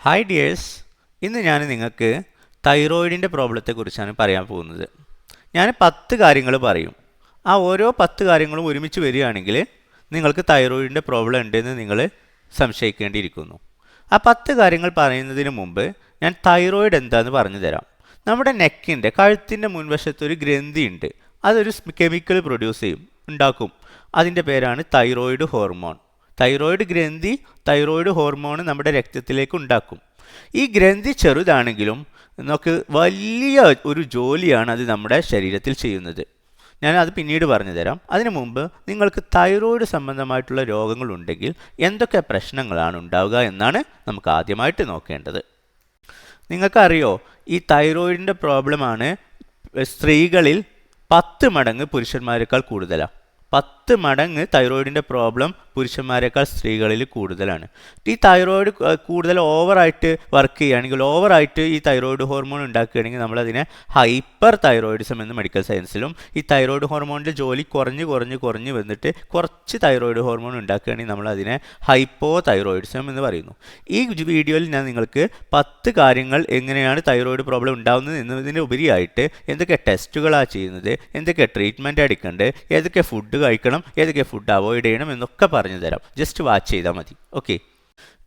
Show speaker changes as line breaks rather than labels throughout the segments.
Hi dears, ഇന്ന് ഞാൻ നിങ്ങൾക്ക് തൈറോയിഡിൻ്റെ പ്രോബ്ലത്തെക്കുറിച്ചാണ് പറയാൻ പോകുന്നത്. ഞാൻ 10 കാര്യങ്ങൾ പറയും. ആ ഓരോ 10 കാര്യങ്ങളും ഒരുമിച്ച് വരികയാണെങ്കിൽ നിങ്ങൾക്ക് തൈറോയിഡിൻ്റെ പ്രോബ്ലം ഉണ്ടെന്ന് നിങ്ങൾ സംശയിക്കേണ്ടിയിരിക്കുന്നു. ആ 10 കാര്യങ്ങൾ പറയുന്നതിന് മുമ്പ് ഞാൻ തൈറോയിഡ് എന്താണെന്ന് പറഞ്ഞു തരാം. നമ്മുടെ നെക്കിൻ്റെ കഴുത്തിൻ്റെ മുൻവശത്ത് ഒരു ഗ്രന്ഥിയുണ്ട്. അതൊരു കെമിക്കൽ പ്രൊഡ്യൂസ് ചെയ്യും, ഉണ്ടാക്കും. അതിൻ്റെ പേരാണ് തൈറോയിഡ് ഹോർമോൺ. തൈറോയിഡ് ഗ്രന്ഥി തൈറോയിഡ് ഹോർമോൺ നമ്മുടെ രക്തത്തിലേക്ക് ഉണ്ടാക്കും. ഈ ഗ്രന്ഥി ചെറുതാണെങ്കിലും നമുക്ക് വലിയ ഒരു ജോലിയാണ് അത് നമ്മുടെ ശരീരത്തിൽ ചെയ്യുന്നത്. ഞാൻ അത് പിന്നീട് പറഞ്ഞു തരാം. അതിനു മുമ്പ് നിങ്ങൾക്ക് തൈറോയിഡ് സംബന്ധമായിട്ടുള്ള രോഗങ്ങളുണ്ടെങ്കിൽ എന്തൊക്കെ പ്രശ്നങ്ങളാണ് ഉണ്ടാവുക എന്നാണ് നമുക്ക് ആദ്യമായിട്ട് നോക്കേണ്ടത്. നിങ്ങൾക്കറിയോ, ഈ തൈറോയിഡിൻ്റെ പ്രോബ്ലമാണ് സ്ത്രീകളിൽ 10 മടങ്ങ് പുരുഷന്മാരെക്കാൾ കൂടുതലാണ്. 10 മടങ്ങ് തൈറോയിഡിൻ്റെ പ്രോബ്ലം പുരുഷന്മാരെക്കാൾ സ്ത്രീകളിൽ കൂടുതലാണ്. ഈ തൈറോയിഡ് കൂടുതൽ ഓവറായിട്ട് വർക്ക് ചെയ്യുകയാണെങ്കിൽ, ഓവറായിട്ട് ഈ തൈറോയിഡ് ഹോർമോൺ ഉണ്ടാക്കുകയാണെങ്കിൽ നമ്മളതിനെ ഹൈപ്പർ തൈറോയിഡിസം എന്ന് മെഡിക്കൽ സയൻസിലും, ഈ തൈറോയിഡ് ഹോർമോണിൻ്റെ ജോലി കുറഞ്ഞ് വന്നിട്ട് കുറച്ച് തൈറോയിഡ് ഹോർമോൺ ഉണ്ടാക്കുകയാണെങ്കിൽ നമ്മളതിനെ ഹൈപ്പോ തൈറോയിഡിസം എന്ന് പറയുന്നു. ഈ വീഡിയോയിൽ ഞാൻ നിങ്ങൾക്ക് 10 കാര്യങ്ങൾ എങ്ങനെയാണ് തൈറോയിഡ് പ്രോബ്ലം ഉണ്ടാകുന്നത് എന്നതിന് ഉപരിയായിട്ട് എന്തൊക്കെ ടെസ്റ്റുകളാണ് ചെയ്യുന്നത്, എന്തൊക്കെ ട്രീറ്റ്മെൻറ്റ് എടുക്കേണ്ടത്, ഏതൊക്കെ ഫുഡ് കഴിക്കണം, ഏതൊക്കെ ഫുഡ് അവോയ്ഡ് ചെയ്യണം എന്നൊക്കെ പറഞ്ഞു തരാം. ജസ്റ്റ് വാച്ച് ചെയ്താൽ മതി. ഓക്കെ.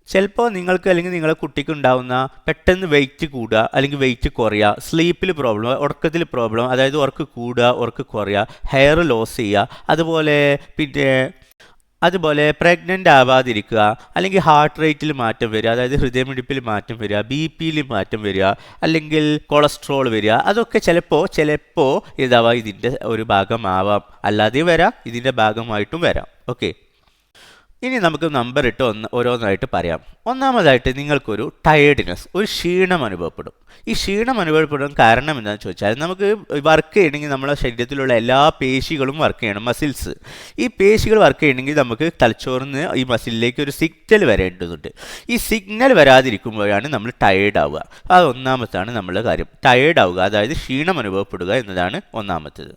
ചിലപ്പോൾ നിങ്ങൾക്ക് അല്ലെങ്കിൽ നിങ്ങളുടെ കുട്ടിക്ക് ഉണ്ടാകുന്ന പെട്ടെന്ന് വെയിറ്റ് കൂടുക അല്ലെങ്കിൽ വെയിറ്റ് കുറയുക, സ്ലീപ്പിൽ പ്രോബ്ലം, ഉറക്കത്തിൽ പ്രോബ്ലം, അതായത് ഉറക്ക് കൂടുക, ഉറക്ക് കുറയുക, ഹെയർ ലോസ് ചെയ്യുക, അതുപോലെ പ്രഗ്നൻ്റ് ആവാതിരിക്കുക, അല്ലെങ്കിൽ ഹാർട്ട് റേറ്റിൽ മാറ്റം വരിക, അതായത് ഹൃദയമിടിപ്പിൽ മാറ്റം വരിക, BP മാറ്റം വരിക, അല്ലെങ്കിൽ കൊളസ്ട്രോൾ വരിക. അതൊക്കെ ചിലപ്പോൾ ഇതിൻ്റെ ഒരു ഭാഗമാവാം, അല്ലാതെ വരാം, ഇതിൻ്റെ ഭാഗമായിട്ടും വരാം. ഓക്കെ. ഇനി നമുക്ക് നമ്പർ ഇട്ട് ഓരോന്നായിട്ട് പറയാം. ഒന്നാമതായിട്ട് നിങ്ങൾക്കൊരു ടയേർഡ്നെസ്, ഒരു ക്ഷീണം അനുഭവപ്പെടും. ഈ ക്ഷീണം അനുഭവപ്പെടാൻ കാരണം എന്താണെന്ന് ചോദിച്ചാൽ, നമുക്ക് വർക്ക് ചെയ്യണമെങ്കിൽ നമ്മുടെ ശരീരത്തിലുള്ള എല്ലാ പേശികളും വർക്ക് ചെയ്യണം, മസിൽസ്. ഈ പേശികൾ വർക്ക് ചെയ്യണമെങ്കിൽ നമുക്ക് തലച്ചോറിന് ഈ മസിലിലേക്ക് ഒരു സിഗ്നൽ വരേണ്ടതുണ്ട്. ഈ സിഗ്നൽ വരാതിരിക്കുമ്പോഴാണ് നമ്മൾ ടയേർഡ് ആവുക. അത് ഒന്നാമത്താണ് നമ്മളുടെ കാര്യം, ടയേർഡ് ആവുക, അതായത് ക്ഷീണം അനുഭവപ്പെടുക എന്നതാണ് ഒന്നാമത്തേത്.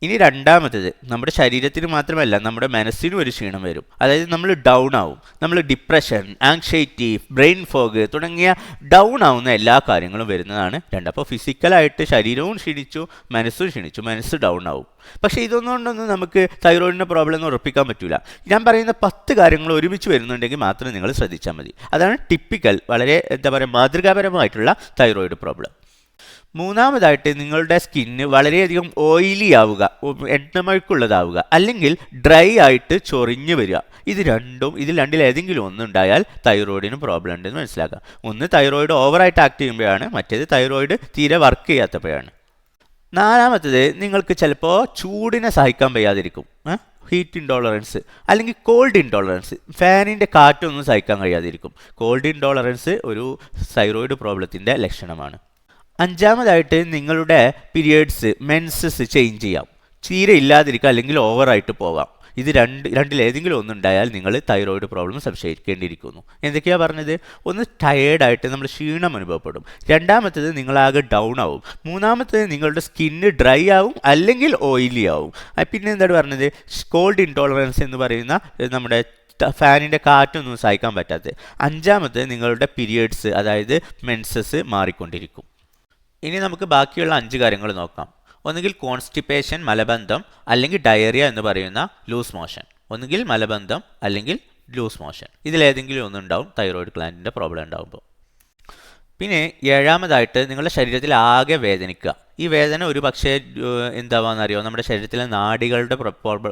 ഇനി രണ്ടാമത്തേത്, നമ്മുടെ ശരീരത്തിന് മാത്രമല്ല നമ്മുടെ മനസ്സിനും ഒരു ക്ഷീണം വരും. അതായത് നമ്മൾ ഡൗൺ ആവും. നമ്മൾ ഡിപ്രഷൻ, ആങ്സൈറ്റി, ബ്രെയിൻ ഫോഗ് തുടങ്ങിയ ഡൗൺ ആവുന്ന എല്ലാ കാര്യങ്ങളും വരുന്നതാണ് രണ്ട്. അപ്പോൾ ഫിസിക്കലായിട്ട് ശരീരവും ക്ഷീണിച്ചു, മനസ്സും ക്ഷീണിച്ചു, മനസ്സ് ഡൗൺ ആവും. പക്ഷേ ഇതൊന്നുകൊണ്ടൊന്നും നമുക്ക് തൈറോയിഡിൻ്റെ പ്രോബ്ലം ഒന്നും ഉറപ്പിക്കാൻ പറ്റില്ല. ഞാൻ പറയുന്ന 10 കാര്യങ്ങൾ ഒരുമിച്ച് വരുന്നുണ്ടെങ്കിൽ മാത്രം നിങ്ങൾ ശ്രദ്ധിച്ചാൽ മതി. അതാണ് ടിപ്പിക്കൽ, വളരെ മാതൃകാപരമായിട്ടുള്ള തൈറോയിഡ് പ്രോബ്ലം. മൂന്നാമതായിട്ട്, നിങ്ങളുടെ സ്കിന്ന് വളരെയധികം ഓയിലി ആവുക, എണ്ണമഴുക്കുള്ളതാവുക, അല്ലെങ്കിൽ ഡ്രൈ ആയിട്ട് ചൊറിഞ്ഞു വരിക. ഇതിൽ രണ്ടിലേതെങ്കിലും ഒന്നുണ്ടായാൽ തൈറോയിഡിന് പ്രോബ്ലം ഉണ്ടെന്ന് മനസ്സിലാക്കുക. ഒന്ന് തൈറോയിഡ് ഓവറായിട്ട് ആക്ട് ചെയ്യുമ്പോഴാണ്, മറ്റേത് തൈറോയിഡ് തീരെ വർക്ക് ചെയ്യാത്തപ്പോഴാണ്. നാലാമത്തേത്, നിങ്ങൾക്ക് ചിലപ്പോൾ ചൂടിനെ സഹിക്കാൻ വയ്യാതിരിക്കും, ഹീറ്റ് ഇൻടോളറൻസ് അല്ലെങ്കിൽ കോൾഡ് ഇൻടോളറൻസ്, ഫാനിൻ്റെ കാറ്റൊന്നും സഹിക്കാൻ കഴിയാതിരിക്കും. കോൾഡ് ഇൻടോളറൻസ് ഒരു തൈറോയിഡ് പ്രോബ്ലത്തിൻ്റെ ലക്ഷണമാണ്. അഞ്ചാമതായിട്ട്, നിങ്ങളുടെ പീരിയഡ്സ്, മെൻസസ് ചേഞ്ച് ചെയ്യാം, തീരെ ഇല്ലാതിരിക്കുക, അല്ലെങ്കിൽ ഓവറായിട്ട് പോവാം. രണ്ടിലേതെങ്കിലും ഒന്നുണ്ടായാൽ നിങ്ങൾ തൈറോയിഡ് പ്രോബ്ലം സംശയിക്കേണ്ടിയിരിക്കുന്നു. എന്തൊക്കെയാണ് പറഞ്ഞത്? ഒന്ന്, ടയേർഡായിട്ട് നമ്മൾ ക്ഷീണം അനുഭവപ്പെടും. രണ്ടാമത്തേത്, നിങ്ങളാകെ ഡൗൺ ആവും. മൂന്നാമത്തേത്, നിങ്ങളുടെ സ്കിന്ന് ഡ്രൈ ആവും അല്ലെങ്കിൽ ഓയിലി ആവും. പിന്നെ എന്താണ് പറഞ്ഞത്? കോൾഡ് ഇൻടോളറൻസ് എന്ന് പറയുന്ന നമ്മുടെ ഫാനിൻ്റെ കാറ്റൊന്നും സഹിക്കാൻ പറ്റാത്തത്. അഞ്ചാമത്തേത്, നിങ്ങളുടെ പീരിയഡ്സ്, അതായത് മെൻസസ് മാറിക്കൊണ്ടിരിക്കും. ഇനി നമുക്ക് ബാക്കിയുള്ള 5 കാര്യങ്ങൾ നോക്കാം. ഒന്നുകിൽ കോൺസ്റ്റിപ്പേഷൻ, മലബന്ധം, അല്ലെങ്കിൽ ഡയറിയ എന്ന് പറയുന്ന ലൂസ് മോഷൻ. ഒന്നുകിൽ മലബന്ധം അല്ലെങ്കിൽ ലൂസ് മോഷൻ, ഇതിലേതെങ്കിലും ഒന്നുണ്ടാവും തൈറോയിഡ് ഗ്ലാൻഡിൻ്റെ പ്രോബ്ലം ഉണ്ടാകുമ്പോൾ. പിന്നെ ഏഴാമതായിട്ട്, നിങ്ങളുടെ ശരീരത്തിൽ ആകെ വേദനിക്കുക. ഈ വേദന ഒരു പക്ഷേ എന്താവാന്നറിയോ, നമ്മുടെ ശരീരത്തിലെ നാഡികളുടെ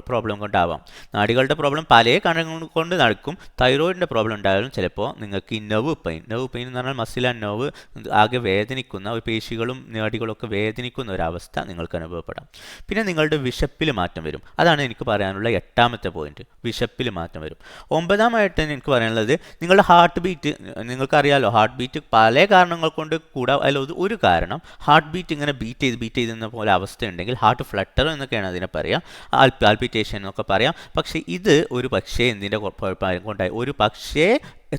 പ്രോബ്ലം കൊണ്ടാവാം. നാഡികളുടെ പ്രോബ്ലം പല കാരണങ്ങൾ കൊണ്ട് നടക്കും. തൈറോയിഡിൻ്റെ പ്രോബ്ലം ഉണ്ടായാലും ചിലപ്പോൾ നിങ്ങൾക്ക് ഈ നെർവ് പെയിൻ എന്ന് പറഞ്ഞാൽ മസിൽ ആൻഡ് നെർവ് ആകെ വേദനിക്കുന്ന, പേശികളും നാഡികളൊക്കെ വേദനിക്കുന്ന ഒരവസ്ഥ നിങ്ങൾക്ക് അനുഭവപ്പെടാം. പിന്നെ നിങ്ങളുടെ വിശപ്പിൽ മാറ്റം വരും. അതാണ് എനിക്ക് പറയാനുള്ള 8ാമത്തെ പോയിന്റ്, വിശപ്പിൽ മാറ്റം വരും. 9ാമായിട്ട് എനിക്ക് പറയാനുള്ളത്, നിങ്ങളുടെ ഹാർട്ട് ബീറ്റ്. നിങ്ങൾക്കറിയാലോ, ഹാർട്ട് ബീറ്റ് പല കാരണങ്ങൾ കൊണ്ട് കൂടാ. അതിൽ ഒരു കാരണം, ഹാർട്ട് ബീറ്റ് ഇങ്ങനെ ബീറ്റ് ചെയ്തെന്ന പോലെ അവസ്ഥയുണ്ടെങ്കിൽ ഹാർട്ട് ഫ്ലട്ടർ എന്നൊക്കെയാണ് അതിനെ പറയാം, പാൽപിറ്റേഷൻ എന്നൊക്കെ പറയാം. പക്ഷേ ഇത് ഒരു പക്ഷേ എന്തിൻ്റെ കുഴപ്പം കൊണ്ടായി, ഒരു പക്ഷേ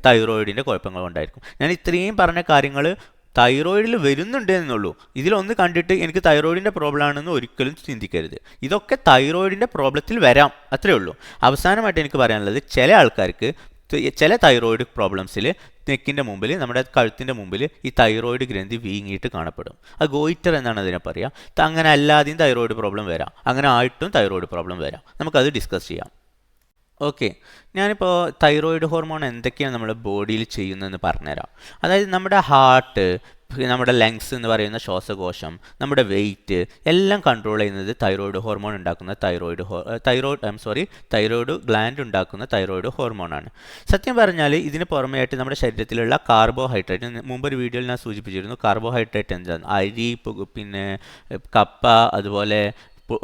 തൈറോയിഡിൻ്റെ കുഴപ്പങ്ങൾ കൊണ്ടായിരിക്കും. ഞാൻ ഇത്രയും പറഞ്ഞ കാര്യങ്ങൾ തൈറോയിഡിൽ വരുന്നുണ്ട് എന്നുള്ളൂ. ഇതിലൊന്ന് കണ്ടിട്ട് എനിക്ക് തൈറോയിഡിൻ്റെ പ്രോബ്ലം ആണെന്ന് ഒരിക്കലും ചിന്തിക്കരുത്. ഇതൊക്കെ തൈറോയിഡിൻ്റെ പ്രോബ്ലത്തിൽ വരാം, അത്രയേ ഉള്ളൂ. അവസാനമായിട്ട് എനിക്ക് പറയാനുള്ളത്, ചില ആൾക്കാർക്ക് ചില തൈറോയിഡ് പ്രോബ്ലംസിൽ നെക്കിൻ്റെ മുമ്പിൽ, നമ്മുടെ കഴുത്തിൻ്റെ മുമ്പിൽ ഈ തൈറോയിഡ് ഗ്രന്ഥി വീങ്ങിയിട്ട് കാണപ്പെടും. അത് ഗോയിറ്റർ എന്നാണ് അതിനെ പറയുക. അങ്ങനെ അല്ലാതെയും തൈറോയിഡ് പ്രോബ്ലം വരാം, അങ്ങനെ ആയിട്ടും തൈറോയിഡ് പ്രോബ്ലം വരാം. നമുക്കത് ഡിസ്കസ് ചെയ്യാം. ഓക്കെ, ഞാനിപ്പോൾ തൈറോയിഡ് ഹോർമോൺ എന്തൊക്കെയാണ് നമ്മുടെ ബോഡിയിൽ ചെയ്യുന്നതെന്ന് പറഞ്ഞുതരാം. അതായത് നമ്മുടെ ഹാർട്ട്, നമ്മുടെ ലങ്സ് എന്ന് പറയുന്ന ശ്വാസകോശം, നമ്മുടെ വെയിറ്റ് എല്ലാം കൺട്രോൾ ചെയ്യുന്നത് തൈറോയിഡ് ഹോർമോൺ ഉണ്ടാക്കുന്ന തൈറോയിഡ് ഗ്ലാൻഡ് ഉണ്ടാക്കുന്ന തൈറോയിഡ് ഹോർമോണാണ്. സത്യം പറഞ്ഞാൽ ഇതിന് പുറമെയായിട്ട് നമ്മുടെ ശരീരത്തിലുള്ള കാർബോഹൈഡ്രേറ്റ്, മുമ്പൊരു വീഡിയോയിൽ ഞാൻ സൂചിപ്പിച്ചിരുന്നു. കാർബോഹൈഡ്രേറ്റ് എന്താണ്? അരി, പിന്നെ കപ്പ, അതുപോലെ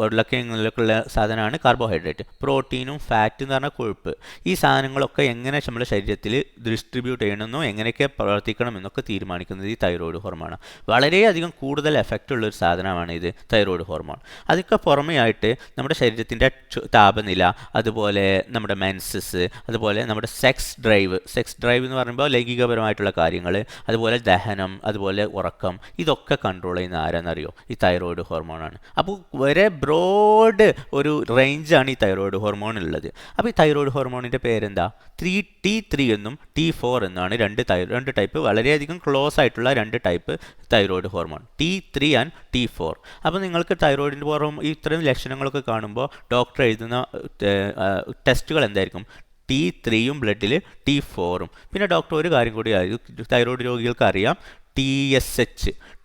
ഉരുളക്കിഴങ്ങിലൊക്കെയുള്ള സാധനമാണ് കാർബോഹൈഡ്രേറ്റ്. പ്രോട്ടീനും ഫാറ്റ് എന്ന് പറഞ്ഞാൽ കൊഴുപ്പ്. ഈ സാധനങ്ങളൊക്കെ എങ്ങനെ നമ്മുടെ ശരീരത്തിൽ ഡിസ്ട്രിബ്യൂട്ട് ചെയ്യണമെന്നോ എങ്ങനെയൊക്കെ പ്രവർത്തിക്കണമെന്നൊക്കെ തീരുമാനിക്കുന്നത് ഈ തൈറോയിഡ് ഹോർമോണാണ്. വളരെയധികം കൂടുതൽ എഫക്റ്റ് ഉള്ളൊരു സാധനമാണ് ഇത് തൈറോയിഡ് ഹോർമോൺ. അതൊക്കെ പുറമെയായിട്ട് നമ്മുടെ ശരീരത്തിൻ്റെ താപനില, അതുപോലെ നമ്മുടെ മെൻസസ്, അതുപോലെ നമ്മുടെ സെക്സ് ഡ്രൈവ് എന്ന് പറയുമ്പോൾ ലൈംഗികപരമായിട്ടുള്ള കാര്യങ്ങൾ, അതുപോലെ ദഹനം, അതുപോലെ ഉറക്കം, ഇതൊക്കെ കൺട്രോൾ ചെയ്യുന്ന ആരാന്നറിയോ? ഈ തൈറോയിഡ് ഹോർമോണാണ്. അപ്പോൾ വരെ ബ്രോഡ് ഒരു റേഞ്ചാണ് ഈ തൈറോയിഡ് ഹോർമോണിലുള്ളത്. അപ്പോൾ ഈ തൈറോയിഡ് ഹോർമോണിൻ്റെ പേരെന്താ? T3 എന്നും T4 എന്നാണ് രണ്ട് ടൈപ്പ്, വളരെയധികം ക്ലോസ് ആയിട്ടുള്ള രണ്ട് type thyroid hormone, T3 and T4. അപ്പോൾ നിങ്ങൾക്ക് തൈറോയിഡിൻ്റെ പുറം ഇത്രയും ലക്ഷണങ്ങളൊക്കെ കാണുമ്പോൾ ഡോക്ടർ എഴുതുന്ന ടെസ്റ്റുകൾ എന്തായിരിക്കും? T3യും ബ്ലഡിൽ T4ഉം. പിന്നെ ഡോക്ടർ ഒരു കാര്യം കൂടി തൈറോയിഡ് രോഗികൾക്ക് അറിയാം,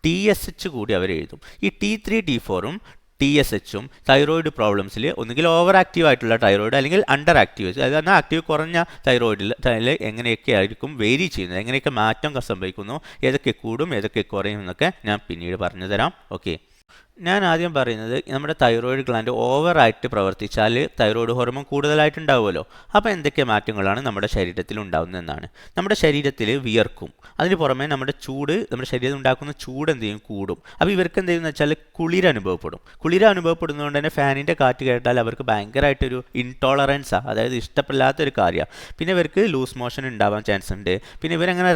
TSH കൂടി അവർ എഴുതും. ഈ T3 T4ഉം TSHും തൈറോയിഡ് പ്രോബ്ലംസിൽ ഒന്നുകിൽ ഓവർ ആക്റ്റീവ് ആയിട്ടുള്ള തൈറോയിഡ് അല്ലെങ്കിൽ അണ്ടർ ആക്റ്റീവ്, അതായത് ആക്റ്റീവ് കുറഞ്ഞ തൈറോയിഡിൽ എങ്ങനെയൊക്കെ ആയിരിക്കും വേരി ചെയ്യുന്നത്, എങ്ങനെയൊക്കെ മാറ്റം സംഭവിക്കുന്നു, ഏതൊക്കെ കൂടും ഏതൊക്കെ കുറയും എന്നൊക്കെ ഞാൻ പിന്നീട് പറഞ്ഞു തരാം. ഓക്കെ, ഞാൻ ആദ്യം പറയുന്നത് നമ്മുടെ തൈറോയിഡ് ഗ്ലാൻഡ് ഓവറായിട്ട് പ്രവർത്തിച്ചാൽ തൈറോയിഡ് ഹോർമോൺ കൂടുതലായിട്ടുണ്ടാവുമല്ലോ. അപ്പോൾ എന്തൊക്കെ മാറ്റങ്ങളാണ് നമ്മുടെ ശരീരത്തിൽ ഉണ്ടാകുന്നതെന്നാണ്. നമ്മുടെ ശരീരത്തിൽ വിയർക്കും, അതിന് പുറമെ നമ്മുടെ ശരീരത്തിൽ ഉണ്ടാക്കുന്ന ചൂട് എന്ത് ചെയ്യും? കൂടും. അപ്പോൾ ഇവർക്ക് എന്ത് ചെയ്യുമെന്ന് വെച്ചാൽ കുളിര അനുഭവപ്പെടുന്നതുകൊണ്ട് തന്നെ ഫാനിൻ്റെ കാറ്റ് കേട്ടാൽ അവർക്ക് ഭയങ്കരമായിട്ടൊരു ഇൻടോളറൻസാണ്, അതായത് ഇഷ്ടപ്പെടാത്തൊരു കാര്യമാണ്. പിന്നെ ഇവർക്ക് ലൂസ് മോഷൻ ഉണ്ടാവാൻ ചാൻസ് ഉണ്ട്. പിന്നെ ഇവരങ്ങനെ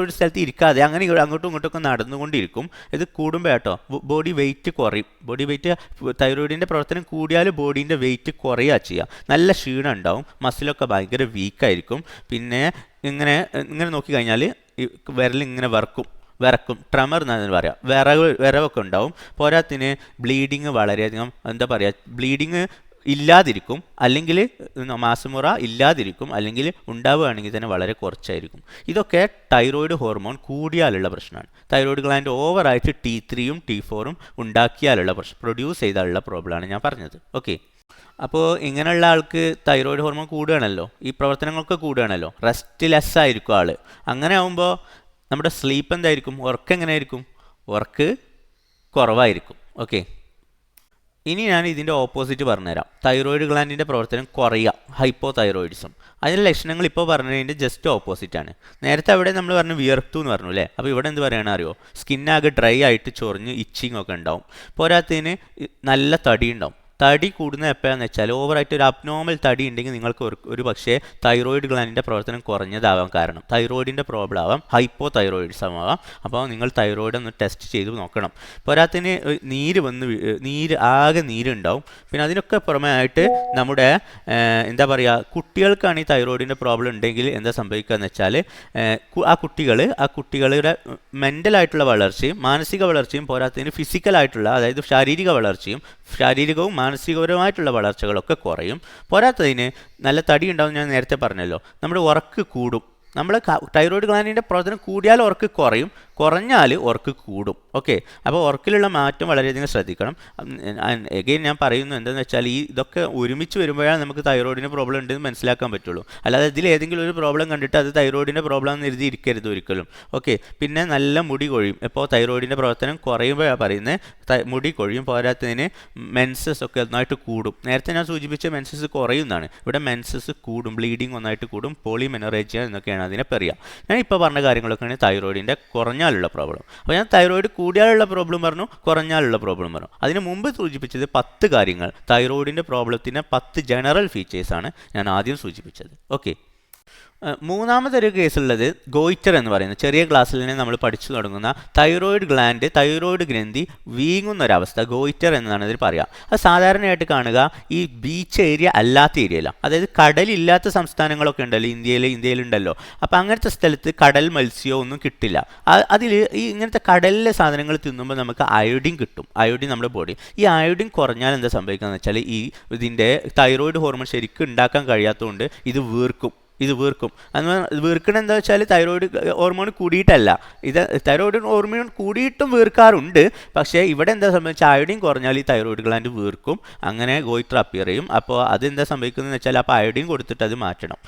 ഒരു സ്ഥലത്ത് ഇരിക്കാതെ അങ്ങനെ അങ്ങോട്ടും ഇങ്ങോട്ടൊക്കെ നടന്നുകൊണ്ടിരിക്കും. ഇത് കൂടുമ്പോൾ കേട്ടോ ബോഡി വെയിറ്റ് കുറയും. തൈറോയിഡിൻ്റെ പ്രവർത്തനം കൂടിയാൽ ബോഡീൻ്റെ വെയിറ്റ് കുറയുക ചെയ്യുക. നല്ല ക്ഷീണം ഉണ്ടാവും, മസിലൊക്കെ ഭയങ്കര വീക്കായിരിക്കും. പിന്നെ ഇങ്ങനെ നോക്കിക്കഴിഞ്ഞാൽ വിരലിങ്ങനെ വിറക്കും, ട്രെമർ എന്നാണ് പറയുക, വിറവൊക്കെ ഉണ്ടാവും. പോരാത്തിന് ബ്ലീഡിങ് വളരെയധികം ബ്ലീഡിങ് ഇല്ലാതിരിക്കും, അല്ലെങ്കിൽ മാസമുറ ഇല്ലാതിരിക്കും, അല്ലെങ്കിൽ ഉണ്ടാവുകയാണെങ്കിൽ തന്നെ വളരെ കുറച്ചായിരിക്കും. ഇതൊക്കെ തൈറോയിഡ് ഹോർമോൺ കൂടിയാലുള്ള പ്രശ്നമാണ്. തൈറോയിഡ് ഗ്ലാൻഡ് ഓവറായിട്ട് T3യും T4ഉം ഉണ്ടാക്കിയാലുള്ള പ്രൊഡ്യൂസ് ചെയ്താലുള്ള പ്രോബ്ലമാണ് ഞാൻ പറഞ്ഞത്. ഓക്കെ, അപ്പോൾ ഇങ്ങനെയുള്ള ആൾക്ക് തൈറോയിഡ് ഹോർമോൺ കൂടുകയാണല്ലോ, ഈ പ്രവർത്തനങ്ങളൊക്കെ കൂടുകയാണല്ലോ, റെസ്റ്റ് ലെസ് ആയിരിക്കും ആൾ. അങ്ങനെ ആകുമ്പോൾ നമ്മുടെ സ്ലീപ്പ് എന്തായിരിക്കും? ഉറക്കം എങ്ങനെയായിരിക്കും? ഉറക്ക് കുറവായിരിക്കും. ഓക്കെ, ഇനി ഞാൻ ഇതിൻ്റെ ഓപ്പോസിറ്റ് പറഞ്ഞുതരാം. തൈറോയിഡ് ഗ്ലാൻഡിൻ്റെ പ്രവർത്തനം കുറയുക, ഹൈപ്പോ തൈറോയിഡിസം. അതിൻ്റെ ലക്ഷണങ്ങൾ ഇപ്പോൾ പറഞ്ഞതിൻ്റെ ജസ്റ്റ് ഓപ്പോസിറ്റാണ്. നേരത്തെ അവിടെ നമ്മൾ പറഞ്ഞു വിയർത്തു എന്ന് പറഞ്ഞു അല്ലേ? അപ്പോൾ ഇവിടെ എന്ത് പറയുകയാണെന്ന് അറിയോ? സ്കിന്നാകെ ഡ്രൈ ആയിട്ട് ചൊറിഞ്ഞ് ഇച്ചിങ് ഒക്കെ ഉണ്ടാവും. പോരാത്തതിന് നല്ല തടി ഉണ്ടാവും. തടി കൂടുന്നത് എപ്പോഴാണെന്ന് വെച്ചാൽ ഓവറായിട്ട് ഒരു അബ്നോർമൽ തടി ഉണ്ടെങ്കിൽ നിങ്ങൾക്ക് ഒരു പക്ഷേ തൈറോയിഡ് ഗ്ലാൻഡിൻ്റെ പ്രവർത്തനം കുറഞ്ഞതാവാം. കാരണം തൈറോയിഡിൻ്റെ പ്രോബ്ലം ആവാം, ഹൈപ്പോ തൈറോയിഡിസം ആവാം. അപ്പോൾ നിങ്ങൾ തൈറോയിഡ് ഒന്ന് ടെസ്റ്റ് ചെയ്ത് നോക്കണം. പോരാത്തിന് ആകെ നീരുണ്ടാവും. പിന്നെ അതിനൊക്കെ പുറമെ ആയിട്ട് നമ്മുടെ കുട്ടികൾക്കാണ് ഈ തൈറോയിഡിൻ്റെ പ്രോബ്ലം ഉണ്ടെങ്കിൽ എന്താ സംഭവിക്കുക എന്ന് വെച്ചാൽ ആ കുട്ടികളുടെ മെൻ്റലായിട്ടുള്ള വളർച്ചയും മാനസിക വളർച്ചയും പോരാത്തതിന് ഫിസിക്കലായിട്ടുള്ള, അതായത് ശാരീരികവും മാനസികപരമായിട്ടുള്ള വളർച്ചകളൊക്കെ കുറയും. പോരാത്തതിന് നല്ല തടി ഉണ്ടാവും. ഞാൻ നേരത്തെ പറഞ്ഞല്ലോ, നമ്മുടെ ഉറക്ക് കൂടും. നമ്മൾ തൈറോയിഡ് ഗ്ലാൻഡിൻ്റെ പ്രവർത്തനം കൂടിയാൽ ഉറക്ക് കുറയും, കുറഞ്ഞാൽ ഉറക്ക് കൂടും. ഓക്കെ, അപ്പോൾ ഉറക്കിലുള്ള മാറ്റം വളരെയധികം ശ്രദ്ധിക്കണം. എഗെയിൻ ഞാൻ പറയുന്നു എന്താണെന്ന് വെച്ചാൽ ഇതൊക്കെ ഒരുമിച്ച് വരുമ്പോഴാണ് നമുക്ക് തൈറോയിഡിൻ്റെ പ്രോബ്ലം ഉണ്ടെന്ന് മനസ്സിലാക്കാൻ പറ്റുള്ളൂ. അല്ലാതെ ഇതിൽ ഏതെങ്കിലും ഒരു പ്രോബ്ലം കണ്ടിട്ട് അത് തൈറോയിഡിൻ്റെ പ്രോബ്ലം എന്ന് എഴുതി ഇരിക്കരുത് ഒരിക്കലും. ഓക്കെ, പിന്നെ നല്ല മുടി കൊഴിയും. ഇപ്പോൾ തൈറോയിഡിൻ്റെ പ്രവർത്തനം കുറയുമ്പോഴാണ് പറയുന്നത് മുടി കൊഴിയും. പോരാത്തതിന് മെൻസസ് ഒക്കെ ഒന്നായിട്ട് കൂടും. നേരത്തെ ഞാൻ സൂചിപ്പിച്ച മെൻസസ് കുറയുന്നതാണ്, ഇവിടെ മെൻസസ് കൂടും, ബ്ലീഡിങ് ഒന്നായിട്ട് കൂടും, പോളിമെനോറേജിയ എന്നൊക്കെയാണ് അതിനെ പറയുക. ഞാൻ ഇപ്പോൾ പറഞ്ഞ കാര്യങ്ങളൊക്കെയാണ് തൈറോയിഡിൻ്റെ കുറഞ്ഞ പ്രോബ്ലം. അപ്പോൾ ഞാൻ തൈറോയിഡ് കൂടിയാലുള്ള പ്രോബ്ലം പറഞ്ഞു, കുറഞ്ഞാലുള്ള പ്രോബ്ലം പറഞ്ഞു. അതിന് മുമ്പ് സൂചിപ്പിച്ചത് 10 കാര്യങ്ങൾ, തൈറോയിഡിൻ്റെ പ്രോബ്ലത്തിൻ്റെ 10 ജനറൽ ഫീച്ചേഴ്സാണ് ഞാൻ ആദ്യം സൂചിപ്പിച്ചത്. ഓക്കെ, മൂന്നാമതൊരു കേസുള്ളത് ഗോയിറ്റർ എന്ന് പറയുന്നത് ചെറിയ ക്ലാസ്സിൽ തന്നെ നമ്മൾ പഠിച്ചു തുടങ്ങുന്ന തൈറോയിഡ് ഗ്രന്ഥി വീങ്ങുന്ന ഒരവസ്ഥ ഗോയിറ്റർ എന്നാണ് ഇതിൽ പറയുക. അത് സാധാരണയായിട്ട് കാണുക ഈ ബീച്ച് ഏരിയ അല്ലാത്ത ഏരിയയിലാണ്. അതായത് കടലില്ലാത്ത സംസ്ഥാനങ്ങളൊക്കെ ഉണ്ടല്ലോ ഇന്ത്യയിലുണ്ടല്ലോ. അപ്പോൾ അങ്ങനത്തെ സ്ഥലത്ത് കടൽ മത്സ്യമോ ഒന്നും കിട്ടില്ല. അതിൽ ഈ ഇങ്ങനത്തെ കടലിലെ സാധനങ്ങൾ തിന്നുമ്പോൾ നമുക്ക് അയോഡിൻ കിട്ടും. അയോഡിൻ നമ്മുടെ ബോഡി ഈ അയോഡിൻ കുറഞ്ഞാൽ എന്താ സംഭവിക്കുക എന്ന് വെച്ചാൽ ഇതിൻ്റെ തൈറോയിഡ് ഹോർമോൺ ശരിക്കും ഉണ്ടാക്കാൻ കഴിയാത്തതുകൊണ്ട് ഇത് വീർക്കും. അത് വീർക്കണ എന്താ വെച്ചാൽ തൈറോയിഡ് ഹോർമോൺ കൂടിയിട്ടല്ല, തൈറോയിഡ് ഹോർമോൺ കൂടിയിട്ടും വീർക്കാറുണ്ട്. പക്ഷേ ഇവിടെ എന്താ സംഭവിച്ചാൽ അയോഡിൻ കുറഞ്ഞാൽ ഈ തൈറോയിഡ് ഗ്ലാൻഡ് വീർക്കും, അങ്ങനെ ഗോയിറ്റർ അപ്പിയർ ചെയ്യും. അപ്പോൾ അതെന്താ സംഭവിക്കുന്നതെന്ന് വെച്ചാൽ അപ്പോൾ അയോഡിൻ കൊടുത്തിട്ട് അത് മാറ്റണം.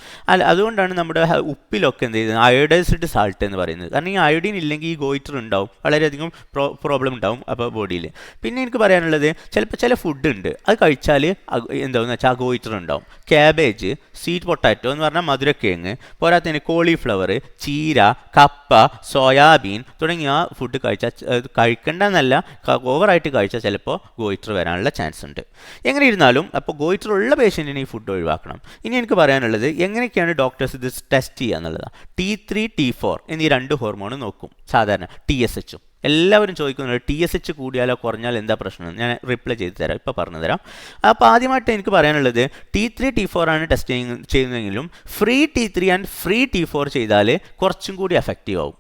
അതുകൊണ്ടാണ് നമ്മുടെ ഉപ്പിലൊക്കെ എന്ത് ചെയ്യുന്നത് അയോഡൈസ്ഡ് സാൾട്ട് എന്ന് പറയുന്നത്. കാരണം ഈ അയോഡിൻ ഇല്ലെങ്കിൽ ഈ ഗോയിറ്റർ ഉണ്ടാവും, വളരെയധികം പ്രോബ്ലം ഉണ്ടാവും അപ്പോൾ ബോഡിയിൽ. പിന്നെ എനിക്ക് പറയാനുള്ളത് ചില ഫുഡ് ഉണ്ട് അത് കഴിച്ചാൽ എന്താണെന്ന് വെച്ചാൽ ആ ഗോയിറ്റർ ഉണ്ടാവും. ക്യാബേജ്, സ്വീറ്റ് പൊട്ടാറ്റോ എന്ന് പറഞ്ഞാൽ മധുരക്കിഴങ്ങ്, പോരാത്തതിന് കോളിഫ്ലവർ, ചീര, കപ്പ, സോയാബീൻ തുടങ്ങിയ ഫുഡ് കഴിക്കേണ്ടെന്നല്ല, ഓവറായിട്ട് കഴിച്ചാൽ ചിലപ്പോൾ ഗോയിറ്റർ വരാനുള്ള ചാൻസ് ഉണ്ട്. എങ്ങനെ ഇരുന്നാലും അപ്പോൾ ഗോയിറ്റർ ഉള്ള പേഷ്യൻറ്റിന് ഈ ഫുഡ് ഒഴിവാക്കണം. ഇനി എനിക്ക് പറയാനുള്ളത് എങ്ങനെയൊക്കെയാണ് ഡോക്ടേഴ്സ് ഇത് ടെസ്റ്റ് ചെയ്യുക എന്നുള്ളതാണ്. T3 T4 എന്നീ 2 ഹോർമോൺ നോക്കും. സാധാരണ TSH എല്ലാവരും ചോദിക്കുന്നുണ്ട് TSH കൂടിയാലോ കുറഞ്ഞാൽ എന്താ പ്രശ്നം. ഞാൻ റിപ്ലൈ ചെയ്തു തരാം, ഇപ്പോൾ പറഞ്ഞു തരാം. അപ്പോൾ ആദ്യമായിട്ട് എനിക്ക് പറയാനുള്ളത് T3 T4 ആണ് ടെസ്റ്റ് ചെയ്യുന്നതെങ്കിലും free T3 and free T4 ചെയ്താൽ കുറച്ചും കൂടി എഫക്റ്റീവ് ആവും.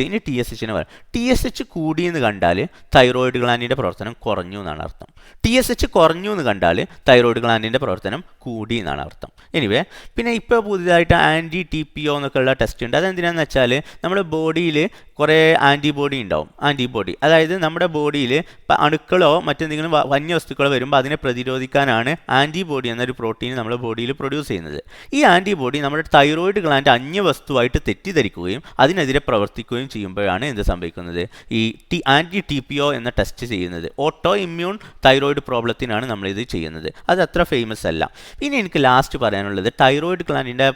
ഇനി TSHനെ പറയാം. TSH കൂടിയെന്ന് കണ്ടാൽ തൈറോയിഡ് ഗ്ലാൻഡിൻ്റെ പ്രവർത്തനം കുറഞ്ഞു എന്നാണ് അർത്ഥം. TSH കുറഞ്ഞു എന്ന് കണ്ടാൽ തൈറോയിഡ് ഗ്ലാൻഡിൻ്റെ പ്രവർത്തനം കൂടി എന്നാണ് അർത്ഥം. എനിവേ, പിന്നെ ഇപ്പോൾ പുതിയതായിട്ട് TPO എന്നൊക്കെ ഉള്ള ടെസ്റ്റ് ഉണ്ട്. അതെന്തിനാണെന്ന് വെച്ചാൽ നമ്മുടെ ബോഡിയിൽ കുറേ ആൻറ്റിബോഡി അതായത് നമ്മുടെ ബോഡിയിൽ അണുക്കളോ മറ്റെന്തെങ്കിലും വന്യവസ്തുക്കളോ വരുമ്പോൾ അതിനെ പ്രതിരോധിക്കാനാണ് ആൻറ്റിബോഡി എന്നൊരു പ്രോട്ടീൻ നമ്മുടെ ബോഡിയിൽ പ്രൊഡ്യൂസ് ചെയ്യുന്നത്. ഈ ആൻറ്റിബോഡി നമ്മുടെ തൈറോയിഡ് ഗ്ലാൻഡ് അന്യവസ്തുവായിട്ട് തെറ്റിദ്ധരിക്കുകയും അതിനെതിരെ പ്രവർത്തിക്കുകയും ചെയ്യുമ്പോഴാണ് എന്ത് സംഭവിക്കുന്നത്, ഈ TPO എന്ന ടെസ്റ്റ് ചെയ്യുന്നത്. ഓട്ടോ ഇമ്മ്യൂൺ തൈറോയിഡ് പ്രോബ്ലത്തിനാണ് നമ്മളിത് ചെയ്യുന്നത്. അത് അത്ര ഫേമസ് അല്ല. ഇനി എനിക്ക് ലാസ്റ്റ് പറയാനുള്ളത് തൈറോയിഡ് ഗ്ലാൻഡിൻ്റെ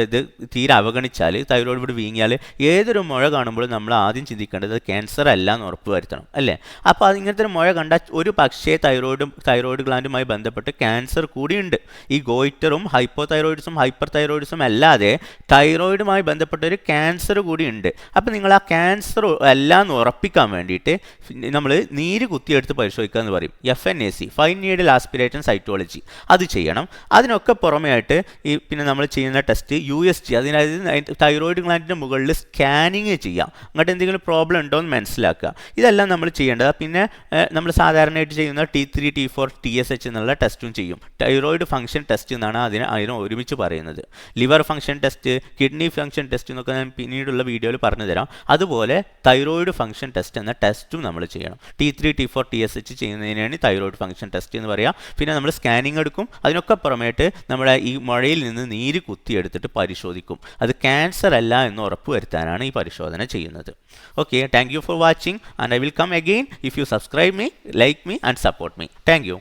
ഇത് തീരെ അവഗണിച്ചാൽ, തൈറോയിഡ് ഇവിടെ വീങ്ങിയാൽ ഏതൊരു മുഴ കാണുമ്പോഴും നമ്മൾ ആദ്യം ചിന്തിക്കേണ്ടത് ക്യാൻസർ അല്ല എന്ന് ഉറപ്പ് വരുത്തണം, അല്ലേ? അപ്പോൾ ഇങ്ങനത്തെ ഒരു മുഴ കണ്ടാൽ ഒരു പക്ഷേ തൈറോയിഡ് ഗ്ലാൻഡുമായി ബന്ധപ്പെട്ട് ക്യാൻസർ കൂടിയുണ്ട്. ഈ ഗോയിറ്ററും ഹൈപ്പോതൈറോയിഡിസും ഹൈപ്പർ തൈറോയിഡിസും അല്ലാതെ തൈറോയിഡുമായി ബന്ധപ്പെട്ട ഒരു ക്യാൻസർ കൂടി ഉണ്ട്. അപ്പോൾ നിങ്ങൾ ആ ക്യാൻസർ എല്ലാം ഉറപ്പിക്കാൻ വേണ്ടിയിട്ട് നമ്മൾ നീര് കുത്തിയെടുത്ത് പരിശോധിക്കുക എന്ന് പറയും. FNAC, fine needle aspiration cytology, അത് ചെയ്യണം. അതിനൊക്കെ പുറമേ ആയിട്ട് പിന്നെ നമ്മൾ ചെയ്യുന്ന ടെസ്റ്റ് USG, അതായത് തൈറോയിഡ് ഗ്ലാൻഡിൻ്റെ മുകളിൽ സ്കാനിങ് ചെയ്യാം. അങ്ങോട്ട് എന്തെങ്കിലും പ്രോബ്ലം ഉണ്ടോ എന്ന് മനസ്സിലാക്കുക. ഇതെല്ലാം നമ്മൾ ചെയ്യേണ്ടത്. പിന്നെ നമ്മൾ സാധാരണയായിട്ട് ചെയ്യുന്ന T3 T4 TSH എന്നുള്ള ടെസ്റ്റും ചെയ്യും. തൈറോയിഡ് ഫംഗ്ഷൻ ടെസ്റ്റ് എന്നാണ് അതിനെ ഒരുമിച്ച് പറയുന്നത്. Liver function test, kidney function test എന്നൊക്കെ ഞാൻ പിന്നീടുള്ള വീഡിയോയിൽ പറഞ്ഞു തരാം. അതുപോലെ തൈറോയിഡ് ഫംഗ്ഷൻ ടെസ്റ്റ് എന്ന ടെസ്റ്റും നമ്മൾ ചെയ്യണം. T3 T4 TSH ചെയ്യുന്നതിനാണ് തൈറോയിഡ് ഫംഗ്ഷൻ ടെസ്റ്റ് എന്ന് പറയുക. പിന്നെ നമ്മൾ സ്കാനിങ് എടുക്കും. അതിനൊക്കെ പുറമേട്ട് നമ്മുടെ ഈ മുഴയിൽ നിന്ന് നീര് കുത്തിയെടുത്തിട്ട് പരിശോധിക്കും. അത് ക്യാൻസർ അല്ല എന്ന് ഉറപ്പ് വരുത്താനാണ് ഈ പരിശോധന ചെയ്യുന്നത്. Okay, thank you for watching and I will come again if you subscribe me, like me and support me. Thank U.